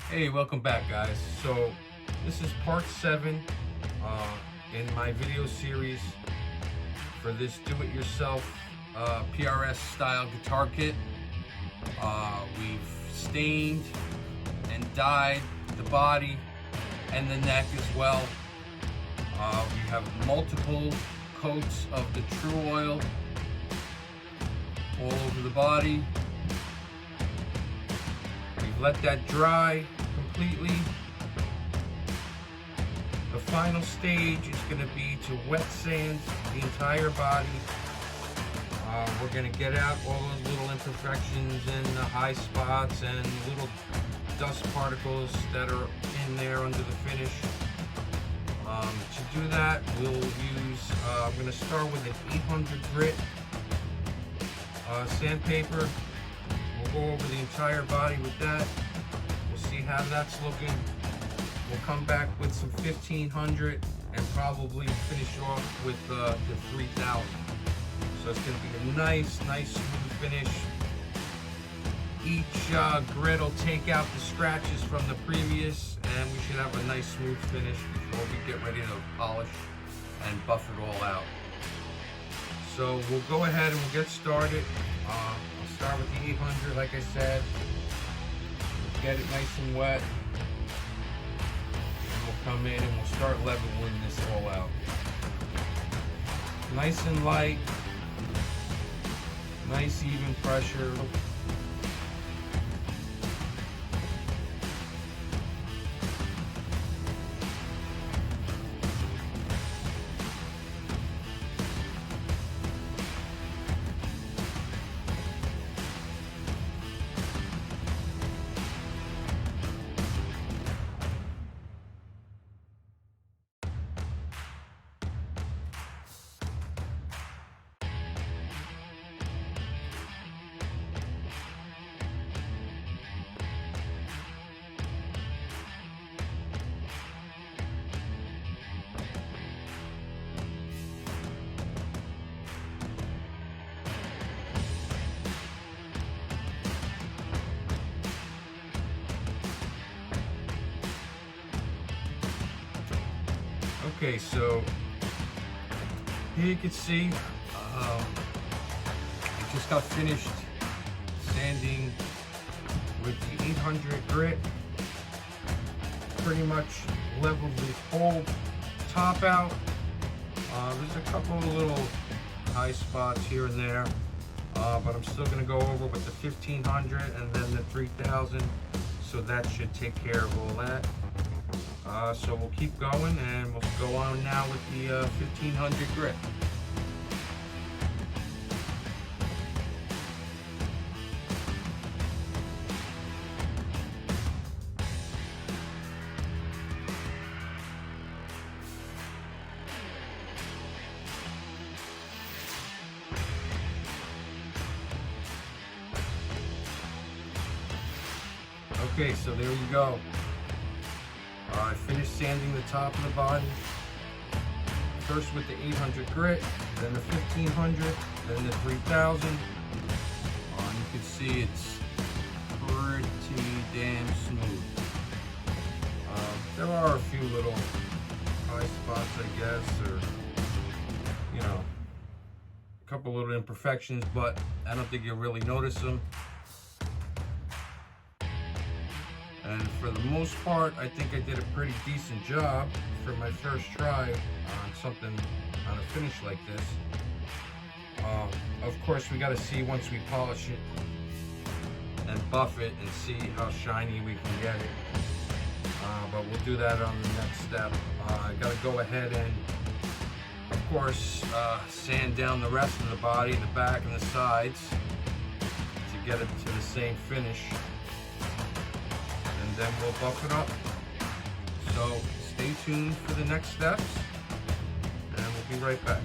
Hey, welcome back, guys. So this is part 7 in my video series for this do-it-yourself PRS style guitar kit. We've stained and dyed the body and the neck as well. We have multiple coats of the True Oil all over the body. We've let that dry completely. The final stage is going to be to wet sand the entire body. We're going to get out all those little imperfections and the high spots and little dust particles that are in there under the finish. To do that, we'll use, I'm going to start with an 800 grit sandpaper. We'll go over the entire body with that. We'll see how that's looking. We'll come back with some 1500 and probably finish off with the 3000. So it's going to be a nice smooth finish. Each grit will take out the scratches from the previous, and we should have a nice smooth finish before we get ready to polish and buff it all out. So we'll go ahead and we'll get started. I'll start with the 800, like I said. Get it nice and wet. And we'll come in and we'll start leveling this all out. Nice and light. Nice even pressure. Okay, so here you can see I just got finished sanding with the 800 grit. Pretty much leveled the whole top out. There's a couple of little high spots here and there, but I'm still going to go over with the 1500 and then the 3000, so that should take care of all that. So we'll keep going and we'll go on now with the 1500 grit. Okay, so there you go. I finished sanding the top of the body. First with the 800 grit, then the 1500, then the 3000. You can see it's pretty damn smooth. There are a few little high spots, I guess, or, you know, a couple little imperfections, but I don't think you'll really notice them. And for the most part, I think I did a pretty decent job for my first try on something, on a finish like this. Of course, we got to see once we polish it and buff it and see how shiny we can get it. But we'll do that on the next step. I got to go ahead and, of course, sand down the rest of the body, the back and the sides, to get it to the same finish. And then we'll buff it up. So stay tuned for the next steps, and we'll be right back.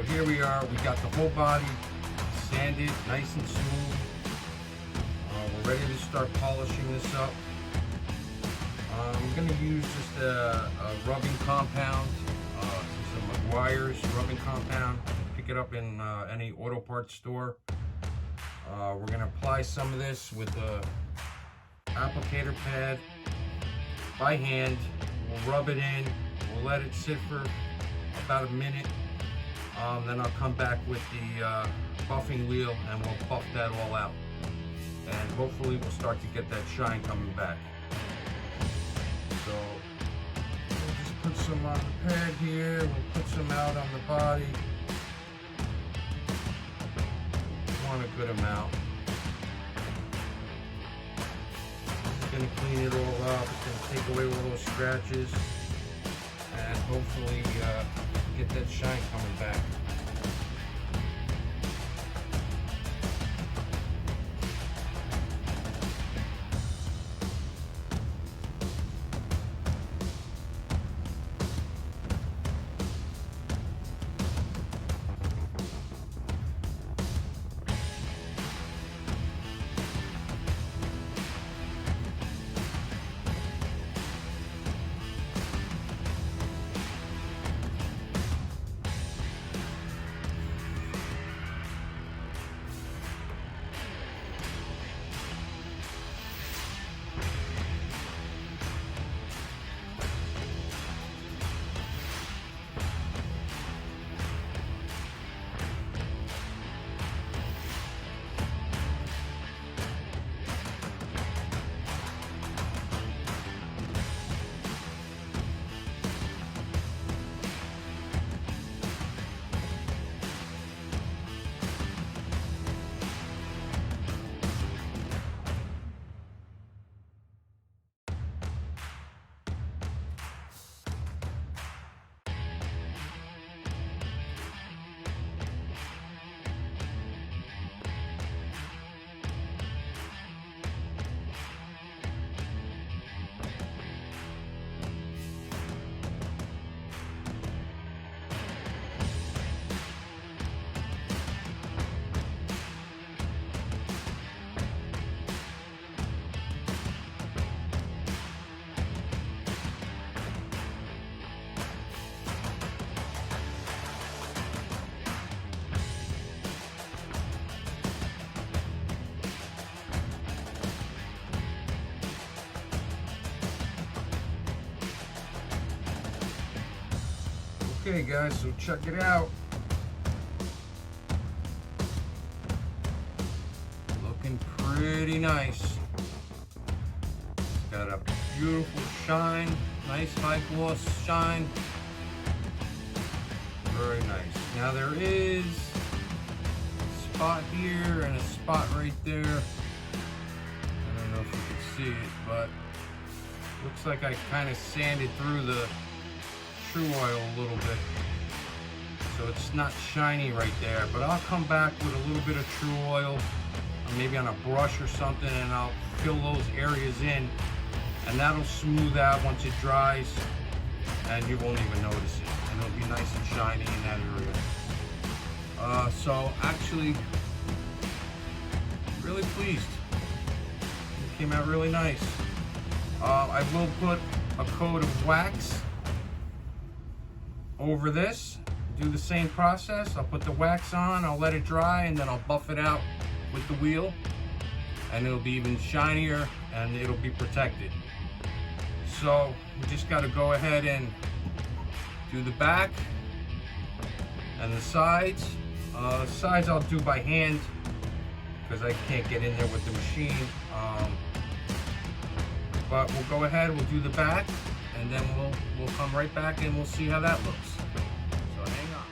so here we are. We got the whole body sanded, nice and smooth. We're ready to start polishing this up. I'm going to use just a rubbing compound, some McGuire's rubbing compound. Pick it up in any auto parts store. We're going to apply some of this with a applicator pad by hand. We'll rub it in. We'll let it sit for about a minute. Then I'll come back with the buffing wheel and we'll buff that all out. And hopefully we'll start to get that shine coming back. So we'll just put some on the pad here. We'll put some out on the body. Want a good amount. It's going to clean it all up. It's going to take away all those scratches and hopefully get that shine coming back. Okay guys, so check it out. Looking pretty nice. It's got a beautiful shine, nice high gloss shine. Very nice. Now there is a spot here and a spot right there. I don't know if you can see it, but looks like I kind of sanded through the True Oil a little bit, so it's not shiny right there, but I'll come back with a little bit of True Oil, maybe on a brush or something, and I'll fill those areas in, and that'll smooth out once it dries, and you won't even notice it, and it'll be nice and shiny in that area. So actually, really pleased. It came out really nice. I will put a coat of wax over this, do the same process. I'll put the wax on, I'll let it dry, and then I'll buff it out with the wheel, and it'll be even shinier and it'll be protected. So we just got to go ahead and do the back and the sides. Sides I'll do by hand because I can't get in there with the machine. But we'll go ahead, we'll do the back, and then we'll come right back and we'll see how that looks. So hang on.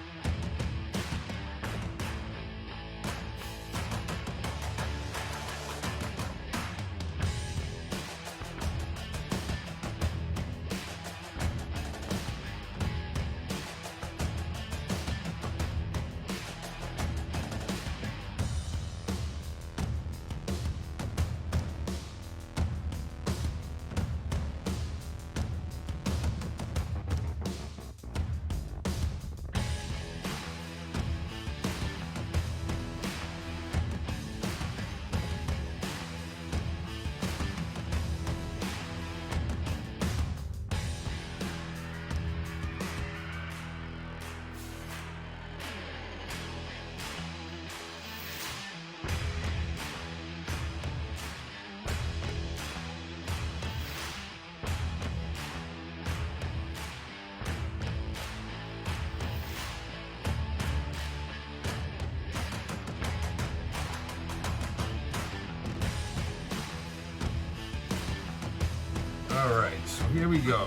here we go.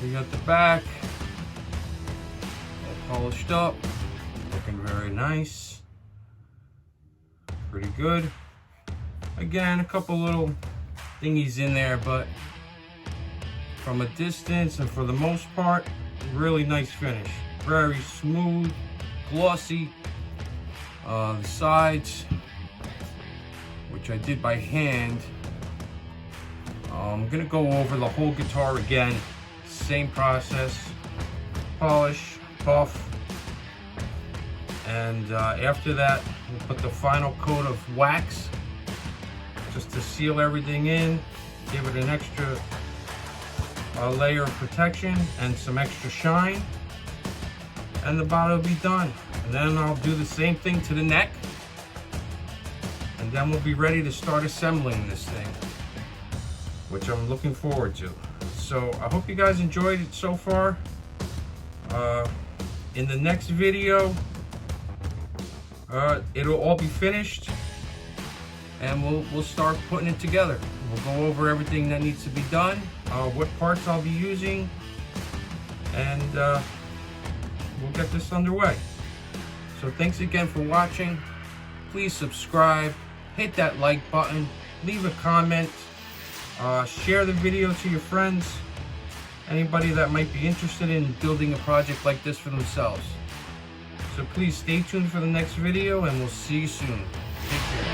We got the back all polished up, looking very nice, pretty good. Again, a couple little thingies in there, but from a distance and for the most part, really nice finish. Very smooth, glossy. The sides, which I did by hand. I'm gonna go over the whole guitar again. Same process, polish, buff, and after that, we'll put the final coat of wax just to seal everything in, give it an extra layer of protection and some extra shine, and the body will be done. And then I'll do the same thing to the neck, and then we'll be ready to start assembling this thing, which I'm looking forward to. So I hope you guys enjoyed it so far. In the next video, it'll all be finished, and we'll start putting it together. We'll go over everything that needs to be done, what parts I'll be using, and we'll get this underway. So thanks again for watching. Please subscribe, hit that like button, leave a comment, share the video to your friends, anybody that might be interested in building a project like this for themselves. So please stay tuned for the next video, and we'll see you soon. Take care.